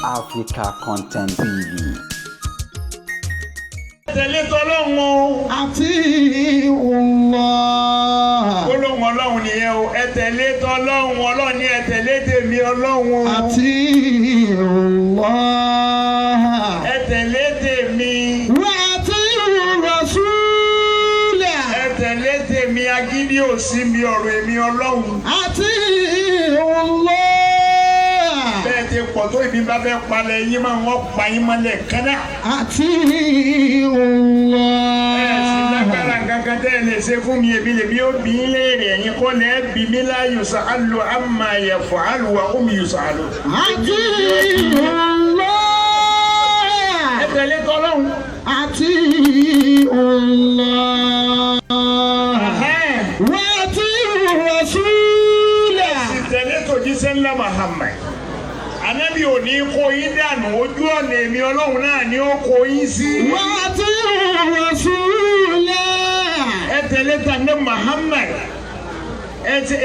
Africa Content TV. Tẹ̀lé tọ́lọ́run àti Allah. Ọlọ́run Ọlọ́run nìyẹn o. Ẹ tẹ̀lé tọ́lọ́run Ọlọ́run ni ẹ tẹ̀lé tèmi Ọlọ́run. Àti Allah. Ẹ tẹ̀lé tèmi. Wa àti Rasula. Ẹ tẹ̀lé tèmi agídí òsì mi ọ̀rọ̀ èmi Ọlọ́run. Àti Allah. Bẹ́ẹ̀ ti pọ̀ tó ibi bá fẹ́ palẹ̀ yín máa wọ́n pa yín mọ́lẹ̀ kánná. Àti Allah. Ẹ sì lágbára kankan tẹ́ ẹ lè ṣe fún mi èmi lèmi ó bí í léèrè ẹ̀yin kọ́ lẹ́ bí mi la yusalu amma yaf'alu wa hum yusalu. Àti Allah. Ẹ tẹ̀lé tọ́lọ́run. Àti Allah. Wa àti Rasula. Sì tẹ̀lé tòjíṣẹ́ ńlá Muhammad. Ànábì ò ní kó yín dànù ojú ọ̀nà èmi Ọlọ́run náà ni ó kó yín sí. Wa àti Rasula. Ẹ tẹ̀lé tàní Muhammad. Ẹ ti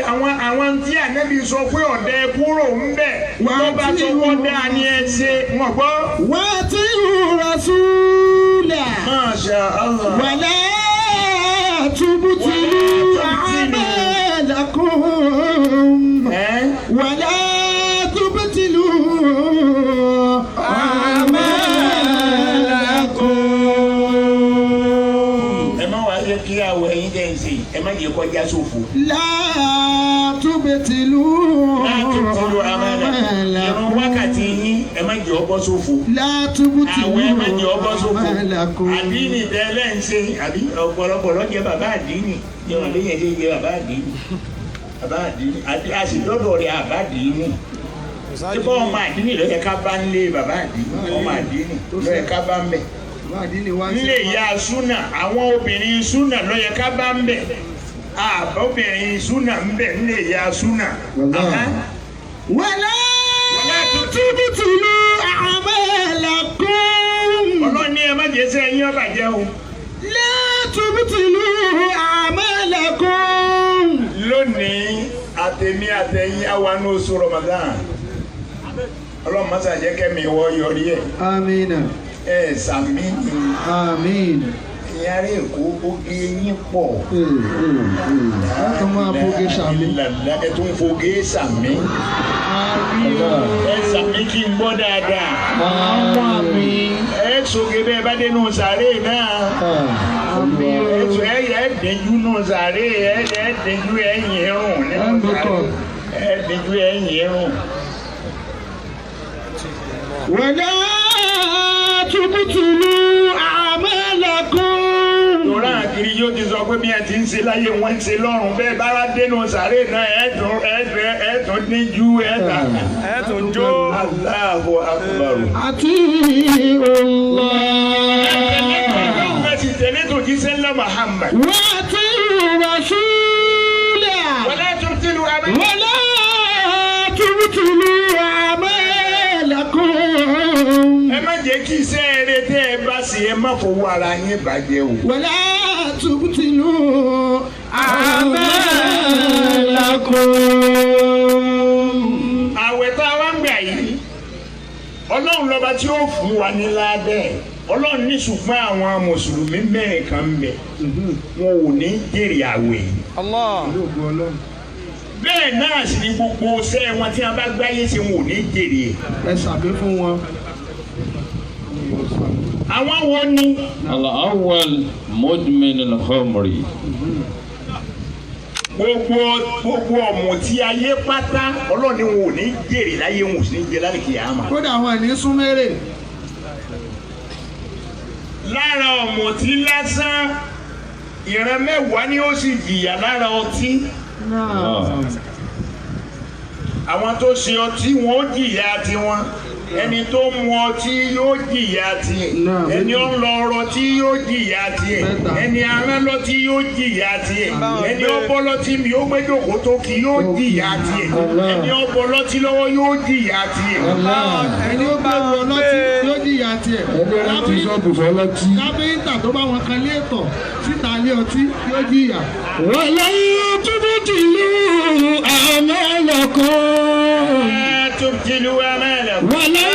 àwọn tí Ànábì sọ pé ọ̀dẹ kúrò ń bẹ̀. Wọ́n bá tó kọ́ dáa ni ẹ ṣe wọ́n gbọ́. Wa àti Rasula. Masha Allah. Wala tubtilu a'malakum. Wala tubtilu a'malakum. Ẹ má wá yẹ kí àwọ̀ ẹ̀yin jẹ́ ìsìn. Ẹ má jẹ́ kọjá sófo. La tubtilu a'malakum. Ìrun wákàtí yín ẹ má jẹ́ ọbọ̀ sófo. La tubtilu Àwọn ẹ má jẹ́ ọbọ̀ sófo. a'malakum. Àdínì tẹ́lẹ̀ ń ṣe àbí ọ̀pọ̀lọpọ̀ lọ́jẹ́ bàbá àdínì. Ìwọ̀n lè yẹ kí jẹ́ bàbá àdínì. Bàbá àdínì àti lọ́dọ̀ rẹ̀ àbá àdínì. Ìbọn ọmọ àdínì ló yẹ ká bá ń lé bàbá àdínì. Ọmọ àdínì ló yẹ ká bá ń bẹ̀. Nílé ìyá súnà àwọn obìnrin súnà ló yẹ ká bá ń bẹ̀. Obìnrin súnà ń bẹ̀ nílé ìyá súnà. Wala tubtilu a'malakum. Ọlọ́ni ẹ má jẹ́ sẹ́ ẹ̀yin ọba jẹ́ o. La tubtilu a'malakum. Lónìí àtẹ̀mí àtẹ̀yìn àwa ní oṣù Ramadan. Ọlọ́run mọ́sá jẹ́ kẹ́mi wọ yọrí ẹ̀. Amina. Ẹ sàmì ni. Amin. Ìyára Èkó oge yín pọ̀. Ẹ tún máa foge sàmì. Ẹ tún foge sàmì. Ẹ sàmì kí n gbọ́ dáadáa. Àwọn àmì. Ẹ sọ̀gẹ̀ bẹ́ẹ̀ bá dénú sàárè náà. Ẹ tún ẹ dẹ̀jú nù sàárè ẹ dẹ̀jú ẹ̀yìn ẹ̀rùn nínú sàárè. Ẹ dẹ̀jú ẹ̀yìn ẹ̀rùn. Wala tubtilu a'malakum. Lọ́rọ̀ àkiri yóò ti sọ pé bí ẹ ti ń ṣe láyé wọ́n ń ṣe lọ́rùn bẹ́ẹ̀ bára dénú sàárè náà ẹ̀ẹ́dùn níjú ẹ̀ẹ́dùn jó. Allahu Akbar. Àti Allah. Ẹ ti tẹ̀lé tòjíṣẹ́ ńlá Muhammad. Wa àti Rasula. Wala tubtilu a'malakum. Wala tubtilu a'malakum. Ẹ má jẹ́ kí iṣẹ́ eré tẹ́ ẹ bá ṣe ẹ má fowó ara yín bàjẹ́ o. Wala tubtilu a'malakum. Àwẹ̀ tá a wá ń gbà yìí Ọlọ́run lọ́ba tí ó fún wa ní ládẹ́ Ọlọ́run ní ṣùgbọ́n àwọn mùsùlùmí mẹ́rin kan ń bẹ wọn ò ní jèrè àwẹ̀ yìí. Bẹ́ẹ̀ náà sì ni gbogbo ṣẹ́ wọn tí wọ́n bá gbáyé ṣe wọn ò ní jèrè. Ẹ ṣàbí fún wọn. Àwọn wo ni. Al-awwal mudmin al-khamri. Gbogbo ọmọ tí ayé pátá Ọlọ́run ni wọn ò ní jèrè láyé wọn ò sì ní jẹ lálẹ́ kíyámà. Kódà àwọn ẹni súnmẹ́rẹ̀. Lára ọmọ tí lásán ìran mẹ́wàá ni ó sì jìyà lára ọtí. Àwọn tó ṣe ọtí wọn ó jìyà tiwọn. Ẹni tó mu ọtí yóò jìyà tiẹ̀. Ẹni ó ń lọ ọrọtí yóò jìyà tiẹ̀. Ẹni arán lọtí yóò jìyà tiẹ̀. Ẹni ó bọ́ lọtí mi ó gbé jòkó tó kì yóò jìyà tiẹ̀. Ẹni ó bọ́ lọtí lọ́wọ́ yóò jìyà tiẹ̀. Ẹni ó bá wọ lọ́tí yóò jìyà tiẹ̀. Káfíńtà tó bá wọn kan lé ètò síta lé ọtí yóò jìyà. Wala tubtilu a'malakum. تبتلوا أمالكم ولا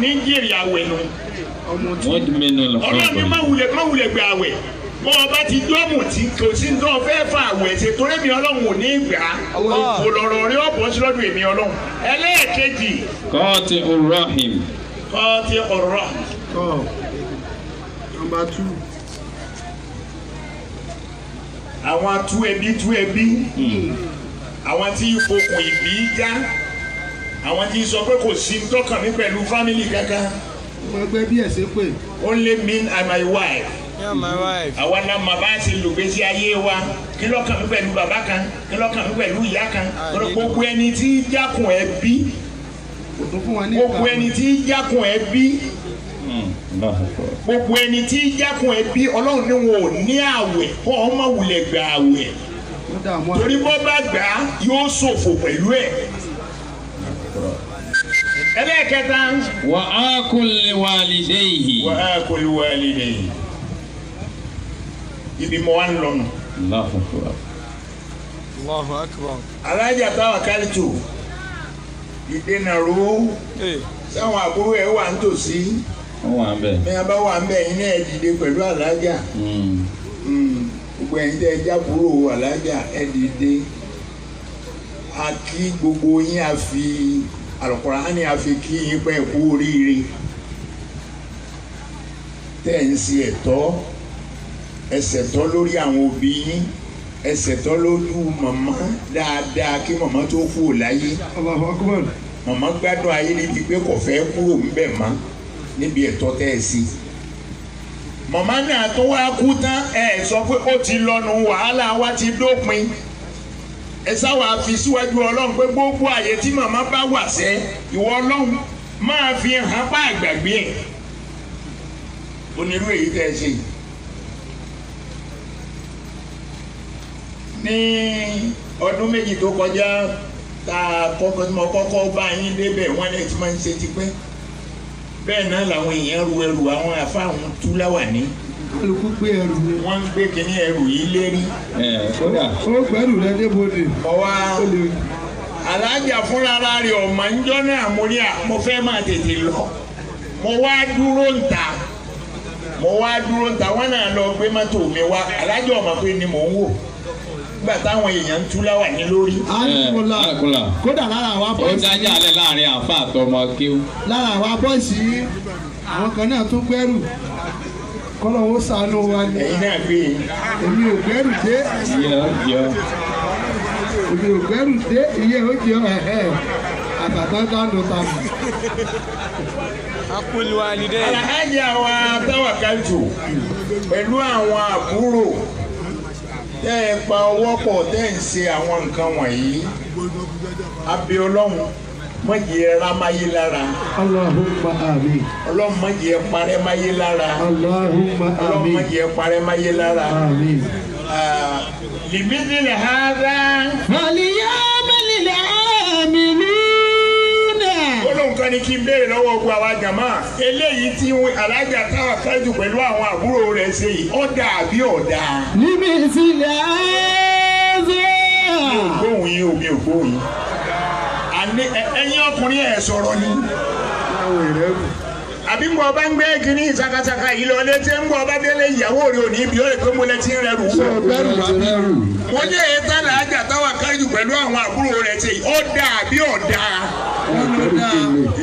ní jèrè àwẹ̀ nù. مدمن Ọlọ́run ní má الخمر wulẹ̀ gbé àwẹ̀. Bọ́ ọba ti dọ́mù tí kò sí ní ọ̀fẹ́ fà àwẹ̀ ṣe torí mi Ọlọ́run ò ní gbà á. Kò lọ̀rọ̀ rí ọ̀pọ̀ sí lọ́dún èmi Ọlọ́run. Ẹlẹ́ẹ̀kejì. قاطع الرحم Kọ́ ti ọ̀rọ̀. Number 2. Àwọn tú ẹbí. Àwọn tí okùn ìbí já. Àwọn tí sọ pé kò sí tọ́kàn mi pẹ̀lú fámìlì kankan. Mo gbé bí ẹ̀sẹ̀ pé. Only me and my wife. Yeah, my wife. Àwa náà màá bá ṣe lògbèsí ayé wa. Kí lọ́kàn mi pẹ̀lú bàbá kan? Kí lọ́kàn mi pẹ̀lú ìyá kan? Gbogbo ẹni tí jákun ẹbí. Gbogbo ẹni tí jákun ẹbí. Gbogbo ẹni tí jákun ẹbí Ọlọ́run ní wọn ò ní àwẹ̀ kọ́ ọmọ wulẹ̀ gbà àwẹ̀. Torí bọ́ bá gbà á yóò ṣòfò pẹ̀lú ẹ̀. Ẹlẹ́ẹ̀kẹta. وآكل لوالديه وآكل والديه. Ibi mo wá ń lọ nù. الله أكبر Allahu Akbar. Alhaja Tawakalitu. Ìdènà ro. Sáwọn àbúrò ẹ̀ wà nítòsí. هو عم به Bí a bá wà ń bẹ̀ yín náà dìde pẹ̀lú Alhaja. Gbogbo ẹ̀yin tẹ́ ẹ jábúrò Alhaja ẹ dìde. A kí gbogbo yín a fi Al-Qur'ani a fi kí yín pẹ́ kú oríire. Tẹ́ ń ṣe ẹ̀tọ́. Ẹsẹ̀ tọ́ lórí àwọn òbí yín. Ẹsẹ̀ tọ́ lójú màmá dáadáa kí màmá tó kú láyé. Allahu Akbar. Màmá gbádùn ayé níbi pé kò fẹ́ kúrò ńbẹ̀ mọ́ níbi ẹ̀tọ́ tẹ́ ẹ sí. Màmá náà tó wá kú tán ẹ sọ pé ó ti lọ́nu wàhálà wa ti dópin. Ẹ sáwà fi síwájú Ọlọ́run pé gbogbo àyè tí màmá bá wà sẹ́ ìwọ Ọlọ́run máa fi hàn pa àgbàgbé ẹ̀. Onírú èyí tẹ́ ẹ ṣe. Ní ọdún méjì tó kọjá tá kọ́kọ́ bá yín débẹ̀ wọ́n lè ti máa ń ṣe tipẹ́. Bẹ́ẹ̀ náà làwọn èèyàn ru ẹrù àwọn àfáàwọn tú láwàní. Kálukú gbé ẹrù ni. Wọ́n ń gbé kínní ẹrù yìí lérí. kódà Ó gbẹ́rù rẹ débòde. Mo wá Alhaja fúnra rẹ̀ ọ̀mà ń jọ́ náà mo fẹ́ máa tètè lọ. Mo wá dúró ń ta. Wọ́n náà lọ gbé mọ́tò mi wá. Alhaja ọ̀mà pé ni mò ń wò. Nígbà táwọn èèyàn ń tú láwàní lórí. Alákùnlá. Kódà lára àwa ó bọ́ọ̀sì. dájà alẹ́ láàrin àfa àtọmọ kíw. Lára àwa bọ́ọ̀sì àwọn kan náà tún gbẹ́rù. Kọ́lọ̀ ó ṣàánú wa ni. Ẹ̀yin náà gbé e. Èmi ò gbẹ́rù dé. yọ Èmi ò gbẹ́rù dé. Iye ó jẹ́ àtàtà dánù tàbí. Akul walidayn. Alhaja wa Tawakalitu pẹ̀lú àwọn àbúrò tẹ́ ẹ pa ọwọ́ pọ̀ tẹ́ ń ṣe àwọn nǹkan wọ̀nyí. Abẹ́ Ọlọ́run má jẹ́ rámáyé lára. Allahumma amin. Ọlọ́run má jẹ́ parẹ́ máyé lára. Allahumma Ọlọ́run má amin. jẹ́ parẹ́ máyé lára. Amin. Limithli hadha. فليعمل العاملون. Olóhùn kan ní kí n béèrè lọ́wọ́ ogun àwa jàmá. Eléyìí tí Alhaja Tawakalitu pẹ̀lú àwọn àbúrò rẹ̀ ṣe yìí, ó dà àbí ò dáa? لمثل هذا. Ògbóhùn yín omi ògbóhùn yín. Ẹ̀yin ọkùnrin ẹ̀ sọ̀rọ̀ ni. Àbí ń bọ̀ bá ń gbé kínní ìsakasaka yìí lọ létí ń bọ̀ bá délé ìyàwó rẹ̀ ò ní ibi ó lè pé mo lè ti rẹ̀ rù. Wọ́n ní èyí tá Alhaja Tawakalitu pẹ̀lú àwọn àbúrò rẹ̀ ṣe yìí, ó dà àbí ò dáa?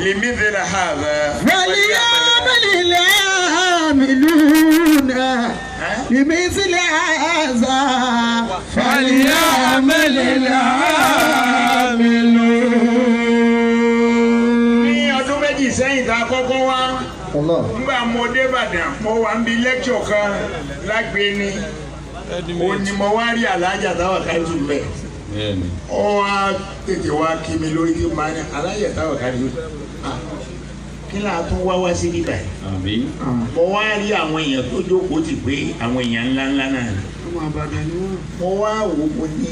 Limithli hadha. فليعمل العاملون لمثل هذا فليعمل العاملون. Ní ọdún méjì sẹ́yìn tá a kọ́kọ́ wá. Nígbà mo dé Ìbàdàn mo wà ń bi lẹ́kṣọ̀ kan lágbèéní. Ó ní mo wá rí Alhaja Tawakalitu bẹ́ẹ̀. Ó wá tètè wá kí mi lórí kí n máa ní Alhaja Tawakalitu. Kí láà tún wá sí nígbà yìí. àbí Mo wá rí àwọn èèyàn tó jókòó tì pé àwọn èèyàn ńláńlá náà ni. Mo wá wò ó ní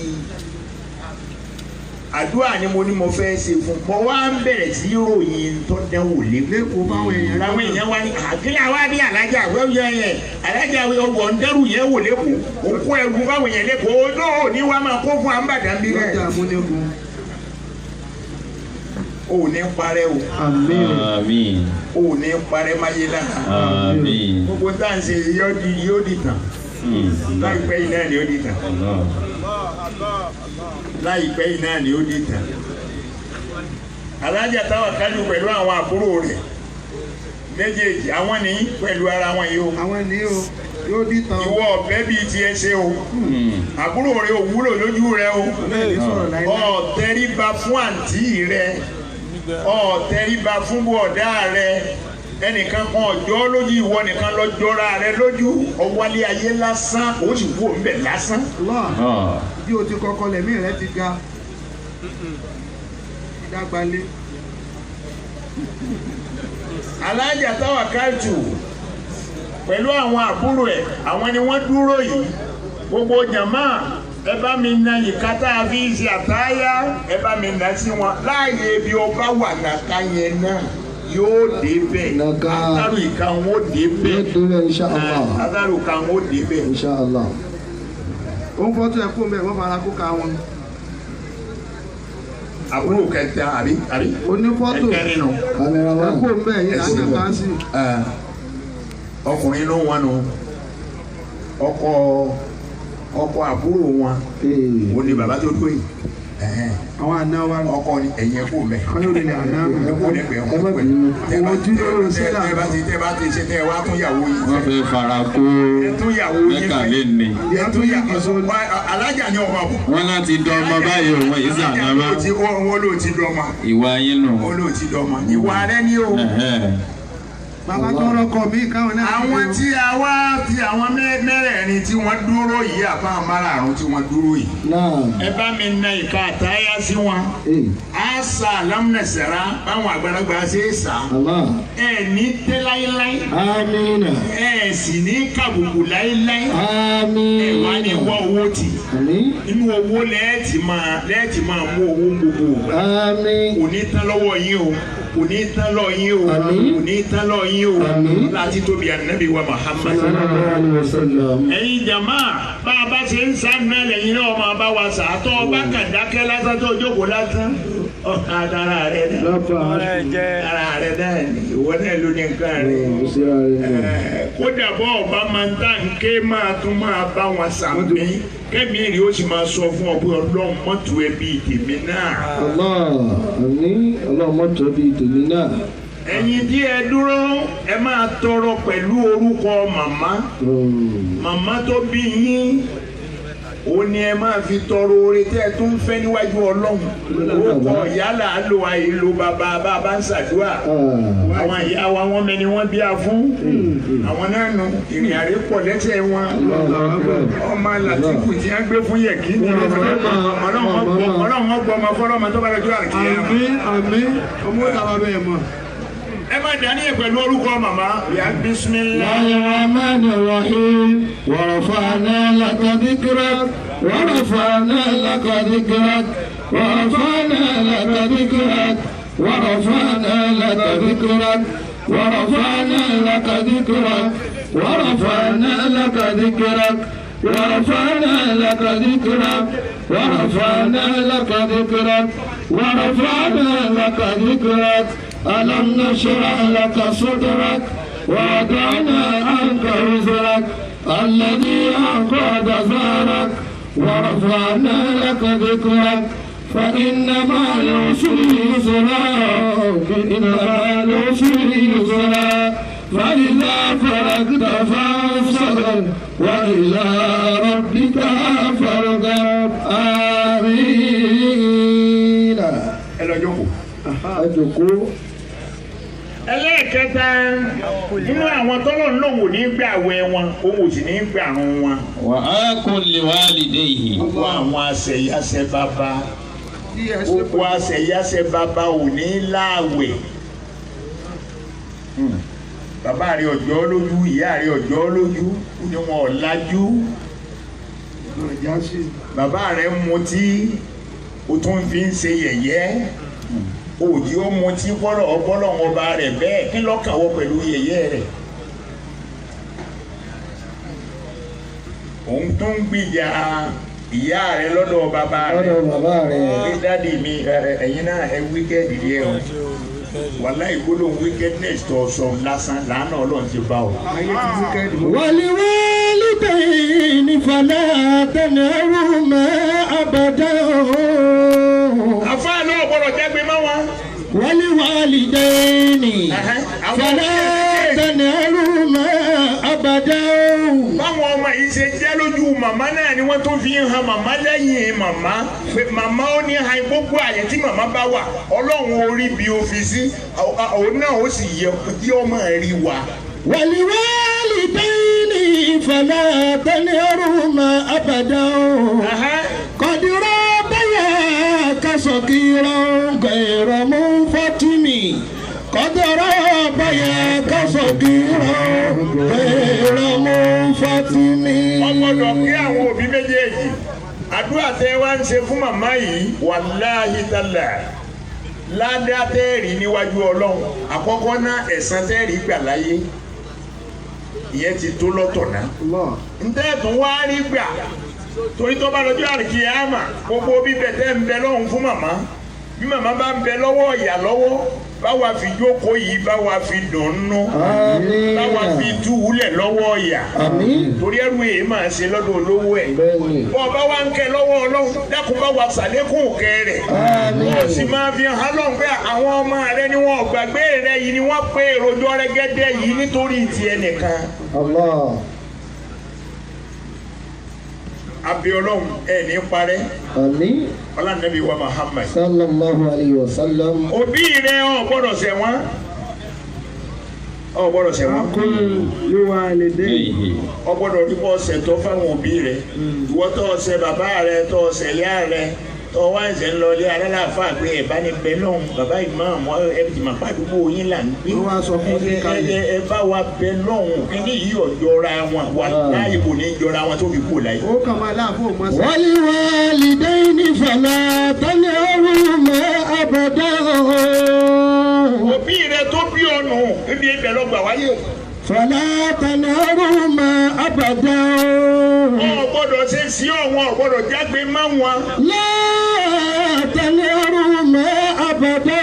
àdúrà ni mo ní mo fẹ́ ṣe fún. Mo wá ń bẹ̀rẹ̀ sí ròyìn tó dánwò lẹ́kọ̀ọ́ báwọn èèyàn. Láwọn èèyàn wá ní àkílà wá bí Alhaja wẹ́wẹ́ yẹn Alhaja ọwọ́ ń dẹ́rù yẹn wò lẹ́kọ̀ọ́. Ó kó ẹrù báwọn èèyàn lẹ́kọ̀ọ́. Ó náà ní wá máa kó fún àǹbàdàn bí rẹ̀. ò ní parẹ́ o. Àmín. Ò ní parẹ́ máyé lára. Àmín. Gbogbo tá à ń ṣe yóò di tàn. Láìpẹ́ yìí náà ni ó di tàn. Láìpẹ́ yìí náà ni ó di tàn. Alhaja Tawakalitu pẹ̀lú àwọn àbúrò rẹ̀ méjèèjì àwọn ní pẹ̀lú ara wọn yìí o. Àwọn ní o yóò di tán. Ìwọ ọ̀bẹ bíi tiẹ̀ ṣe o. Àbúrò rẹ̀ ò wúlò lójú rẹ̀ o. Ó tẹríba fún àǹtí rẹ̀. Ó tẹríba fún bọ̀dá rẹ̀. Ẹnìkan kan ọjọ́ lójú ìwọ nìkan lọ jọra rẹ̀ lójú. Ọwálé ayé lásán ó sì wú òǹbẹ̀ lásán. Bí o ti kọ́kọ́ lẹ̀mí rẹ ti ga. Ìdágbalé. Alhaja Tawakalitu pẹ̀lú àwọn àbúrò ẹ̀ àwọn ni wọ́n dúró yìí gbogbo jàmá ẹ bá mi na ìka tá a fi ṣe àtáyá ẹ bá mi na sí wọn láàyè bí ọba wà nàka yẹn náà yóò dé bẹ́ẹ̀ àtàrò ìka wọn ó dé bẹ́ẹ̀ àtàrò ìka wọn ó dé bẹ́ẹ̀. Inshallah. Ó ń fọ́tò ẹ̀ fún mi ẹ̀ wọ́n fara kó ka wọn. Àbúrò kẹta àbí onífọ́tò ẹ̀kẹ́rin nù. Ẹ̀kọ́ ń bẹ̀ yín láti ká sí. Ọkùnrin ló wọn nù ọkọ àbúrò wọn ó ní bàbá tó tó yìí. Àwọn àna wa ọkọ ẹ̀yìn ẹ̀kọ́ mẹ́. Kọ́yọ̀ lè àná ẹ̀kọ́ lẹ́gbẹ̀ẹ́ wọn pẹ̀lú. Tẹ́ bá ti ṣe tẹ́ wá tún yàwó yìí. Wọ́n fẹ́ fara kó mẹ́kà lé ní. Alhaja ni ọmọ àbọ̀. Wọ́n láti dán ọmọ báyìí òun yìí sànámá. Wọ́n ló ti dọ́mọ. Ìwà yín nù. Wọ́n ló ti dọ́mọ. Ìwà rẹ ni o. Bàbá tó rọkọ mí káwọn náà. Àwọn tí a wá fi àwọn mẹ́rẹ̀ẹ̀rin tí wọ́n dúró yìí àfa márààrún tí wọ́n dúró yìí. Ẹ bá mi na ìka àtáyá sí wọn. A sa alámúnẹ̀sẹ̀rá báwọn àgbàlagbà ṣe é sá. Ẹ ní tẹ́ láíláí. Amina. Ẹ sì ní kàbùkù láíláí. Amina. Ẹ wá ní wá owó tì. Inú owó lẹ́ẹ̀tì máa mú owó gbogbo. Àmín. Kò ní tán lọ́wọ́ yín o. Kò ní tán lọ yín o. Kò ní tán lọ yín o. Láti tóbi ànábì wa Muhammad. Ẹ̀yin jàmá bá a bá ṣe ń sá náà lẹ́yìn náà máa bá wa sàátọ́ ọba kàdákẹ́ lásán tó jókòó lásán. Ara rẹ̀ náà. Ara rẹ̀ náà ìwọ náà ló ní nǹkan rẹ̀. Kódà bọ́ ọba máa ń tà ń ké máa tún máa bá wọn sàmì. Kẹ́mi rí ó sì máa sọ fún ọ pé Ọlọ́run mọ́tò ẹbí tèmi náà. Ọlọ́run mọ́tò ẹbí tèmi náà. Ẹ̀yin tí ẹ dúró ẹ máa tọrọ pẹ̀lú orúkọ màmá. Màmá tó bí yín ó ní ẹ máa fi tọrọ oore tẹ́ ẹ tún fẹ́ níwájú Ọlọ́run. Orúkọ yálà á lo àìlò bàbá ń ṣàdúrà. Àwọn ìyá wa wọ́n mẹ́ni wọ́n bí a fún. Àwọn náà nù ìrìn àrè pọ̀ lẹ́sẹ̀ wọn. Ọmọ Làtífù tí wọ́n gbé fún yẹ̀kí ni Ọlọ́run ọgbọ́n ọmọ fọlọ́mọ tó bá lọ́jọ́ àrùkìyà. Àmín. Ọmọ ìdàbà bẹ́ẹ̀ mọ̀. Ẹ máa dání pẹ̀lú orúkọ màmá. Ya bismillahir rahmanir rahim. Wa rafa'na laka dhikrak. Wa rafa'na laka dhikrak. Wa rafa'na laka dhikrak. Wa rafa'na laka dhikrak. Wa rafa'na laka dhikrak. Wa rafa'na laka dhikrak. Wa rafa'na laka dhikrak. Wa rafa'na laka dhikrak. Wa rafa'na laka dhikrak. ألم نشرح لك صدرك ووضعنا عنك وزرك الذي أنقض ظهرك ورفعنا لك ذكرك فإن مع العسر يسرا إن مع العسر يسرا فإذا فرغت فانصب وإلى ربك فارغب آمين. Ẹlẹ́ẹ̀kẹta nínú àwọn tọ́lọ̀ ń lòun ò ní gbé àwẹ̀ wọn òun ò sì ní gbé àrùn wọn. Wa aqul liwalidayhi. Gbogbo àwọn àṣẹyàṣẹ bàbá gbogbo àṣẹyàṣẹ bàbá ò ní láàwẹ̀. Bàbá rẹ̀ ọjọ́ lójú ìyá rẹ̀ ọjọ́ lójú ni wọn ò lajú. Bàbá rẹ̀ mutí o tún fi ń ṣe yẹ̀yẹ́. Òjì ó mutí ọpọlọ ọba rẹ̀ bẹ́ẹ̀ kí lọ́kàn wọ pẹ̀lú yẹ̀yẹ́ rẹ̀. Òun tó ń gbìyà ìyá rẹ lọ́dọ̀ bàbá rẹ lọ́dọ̀ bàbá rẹ̀. wí dáàdi mi ẹ̀yin náà ẹ wíkẹ́ẹ̀dì díẹ̀ o wàhálà ìgbóló wickedness tó sọ lásán lánàá Ọlọ́run ti bá o. ولوالدين فلا تنهرهما أبدا. àfáà náà gbọ́dọ̀ jágbe mọ́ wọn. ولوالدين فلا تنهرهما أبدا. báwọn ọmọ yìí ṣe jẹ́ lójú màmá náà ni wọ́n tó fi ń han màmá lẹ́yìn màmá pé màmá ó ní han gbogbo àyè tí màmá bá wà Ọlọ́run orí bí o fi sí òun náà ó sì yẹ kí ọmọ rí wa. ولوالدين فلا تنهرهما أبدا. قد ربياك صغيرا غير منفتن. قد ربياك صغيرا غير منفتن. ọgbọ́dọ̀ kí àwọn òbí méjèèjì àdúrà tẹ wá ń ṣe fún màmá yìí wàláhì tálà ládàá tẹ́ẹ̀rí níwájú Ọlọ́run àkọ́kọ́ náà ẹ̀san tẹ́ẹ̀rí gbà láyé ìyẹn ti tó lọ́tọ̀ náà ntẹ́ẹ̀tún wá rí gbà torí tó bá lọ́jọ́ àríkìyámà gbogbo bíbẹ̀ tẹ́ ń bẹ lọ́hùn fún màmá bí màmá bá ń bẹ lọ́wọ́ ìyá lọ́wọ́ báwa fi jókòó yìí báwa fi dùnnú báwa fi túwúlẹ̀ lọ́wọ́ ìyá torí ẹrù èyí máa ṣe lọ́dọ̀ olówó ẹ̀ bọ́ bá wá ń kẹ́ lọ́wọ́ Ọlọ́run dákun báwa ṣàlékún kẹ́ rẹ̀ wọ́n sì máa fi hàn lọ́hùn pé àwọn ọmọ rẹ ni wọ́n gbàgbé rẹ yìí ni wọ́n pé èròjọ́ rẹ gẹ́gẹ́ yìí nítorí tiẹ̀ nìkan. Abi Ọlọ́run ẹ ní parẹ́. Àmín. Ọlọ́nàbí wa Muhammad. Sallallahu alayhi wa sallam. Òbí rẹ̀ ò gbọ́dọ̀ ṣẹ̀ wọ́n. Ò gbọ́dọ̀ ṣẹ̀ wọ́n. Ló wà lédè. Ò gbọ́dọ̀ dípò ṣẹ̀tọ́ fáwọn òbí rẹ̀. Ìwọ tó ṣẹ̀ bàbá rẹ̀ tó ṣẹ̀ ìyá rẹ̀ tó wá ẹ̀sẹ̀ ń lọ ilé alálàáfà pé ẹ̀bá ni bẹ lọ́hùn bàbá ìmáàmù ẹ̀bí màpá àdúgbò yín là ń gbé. Ó wá sọ fún mi kalẹ̀. Ẹ bá wa bẹ lọ́hùn kíní yìí ò jọra wọn wà láyé kò ní jọra wọn tó fi kú láyé. Ó kàn máa láàbò mọ́ sí. ولوالدين فلا تنهرهما أبدا. Òbí rẹ̀ tó bí ọ̀nù ibi ibẹ̀ lọ́gbà wáyé. فلا تنهرهما أبدا. Wọn ò gbọ́dọ̀ ṣe sí ọ̀wọ́n ò gbọ́dọ̀ jágbe mọ́ wọn. لا تنهرهما أبدا.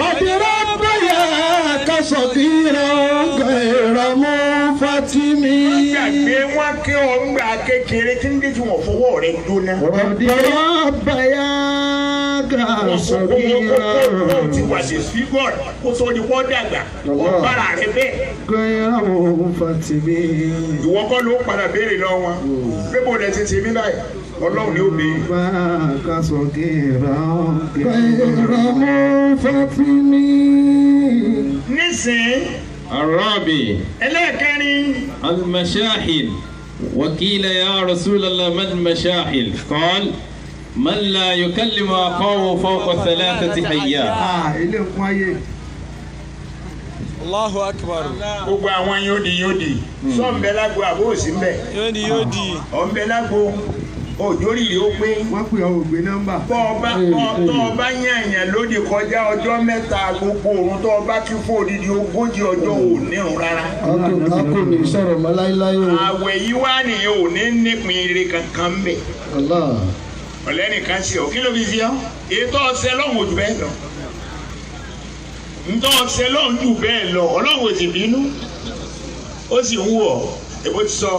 قد ربياك صغيرا غير منفتن. Gbàgbé wọn kí ọ ń gbà kékeré tí ń dé tí wọn fọwọ́ rẹ̀ jóná. ربياك صغيرا Ti wà sí fígọ̀d kó tó di wọ́n dàgbà. Wọ́n bára rẹ̀ bẹ́ẹ̀. غير منفتن. Ìwọ kọ́ ló padà béèrè lọ wọn. Pé bò lẹ ti ṣe mí báyìí. Ọlọ́run ni ó béèrè. ربياك صغيرا غير منفتن. Nísìnyí, الرابع ẹlẹ́ẹ̀kẹrin. المشاحن. وقيل يا رسول الله من المشاحن؟ قال من لا يكلم أخاه فوق 3 أيام. ilé nǹkan ayé. Allahu Akbar. Gbogbo àwọn yóò di. Sọ́ọ̀nbẹ lágbo àbó òsì ń bẹ̀. Yóò di. Ọ̀nbẹ lágbo òjòrí yóò pé. wọ́n pè ọ́ ògbé nọ́mbà. Tọ́ ọba yànyàn lóde kọjá ọjọ́ mẹ́ta gbogbo òun tọ́ ọba kí fún odidi 40 ọjọ́ ò nírun rárá. a kò ní sọ̀rọ̀ mọ́ láíláí o. Àwẹ̀ yìí wá nìyẹn ò ní nípìn ire kankan ń bẹ̀. Allah. Ọ̀lẹ́nìkan sí ọ kí ló fi sí ọ? Ètò ọ̀sẹ̀ lọ́hùn ojú bẹ́ẹ̀ lọ. Ntọ́ ọ̀sẹ̀ lọ́hùn jù bẹ́ẹ̀ lọ Ọlọ́run ò sì bínú. Ó sì ń wù ọ́ èbó ti sọ.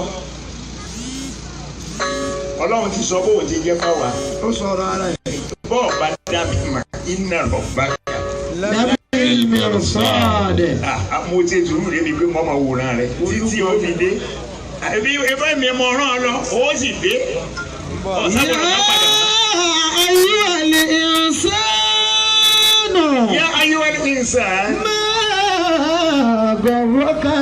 Ọlọ́run ti sọ bóun ti jẹ́ fáwa. ó sọ̀rọ̀ ara ẹ̀. Bọ́ọ̀ bá dá mi mà iná lọ bá kà. lábẹ́ mirsad. Mo ti sùúrù débi pé mo máa wòran rẹ̀ títí ó fi dé. Ẹbí mi mọ̀ ọ́rán ọ lọ, ó sì dé. Ọ̀sán kò lọ́ọ́ padà. ayyuhal insanu. Yá ayyuhal insan. ma gharraka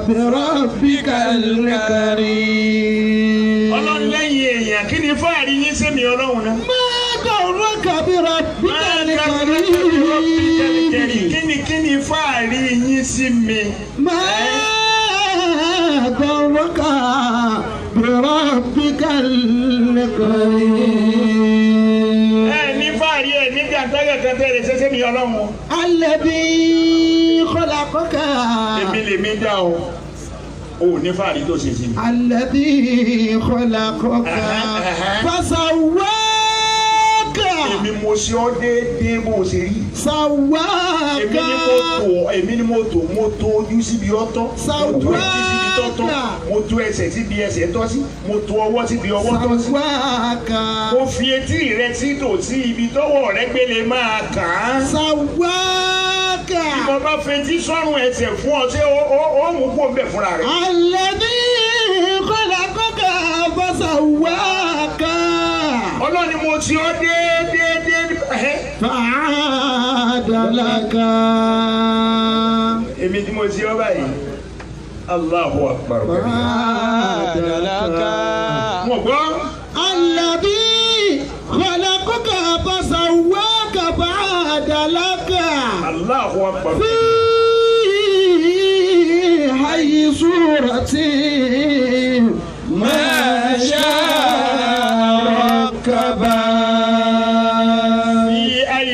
bi rabbikal karim. Ọlọ́run lẹ́yìn èèyàn kí ni fáàrí yín sẹ́mi Ọlọ́run náà? ma gharraka bi rabbikal karim. Kí ni fáàrí yín sí mi? ma gharraka bi rabbikal karim. Ní fáàrí ẹ̀ nígbà tẹ́gẹ̀kẹ́tẹ́ rẹ̀ sẹ́sẹ́ mi Ọlọ́run. alladhi khalaqaka. Èmi lèmi dá o. o ní fàárí tó ṣe sí mi. الذي خلقك فسواك èmi mo ṣe ọ́ déédéé bó o ṣe rí. سواك èmi ni mo tò mo tó ojú síbi ọ̀tọ̀. mo tó etí síbi tọ́tọ́. mo tó ẹsẹ̀ síbi ẹsẹ̀ tọ́ sí. mo tó ọwọ́ síbi ọwọ́ tọ́ sí. سواك mo fi etí rẹ sí tòsí ibi tọ́wọ́ rẹ gbélé máa kàn án. سواك bí mo bá fetí sọ́run ẹsẹ̀ fún ọ ṣé ó mú kó bẹ̀ fúnra rẹ. الذي خلقك فسواك ọlọ́ni mo ti ọ́ déédéé. فعدلك èmi tí mo ti ọ́ báyìí. Allahu Akbar. فعدلك mo gbọ́. الذي خلقك فسواك فعدلك Allahu Akbar. في أي صورة ما شاء ركبك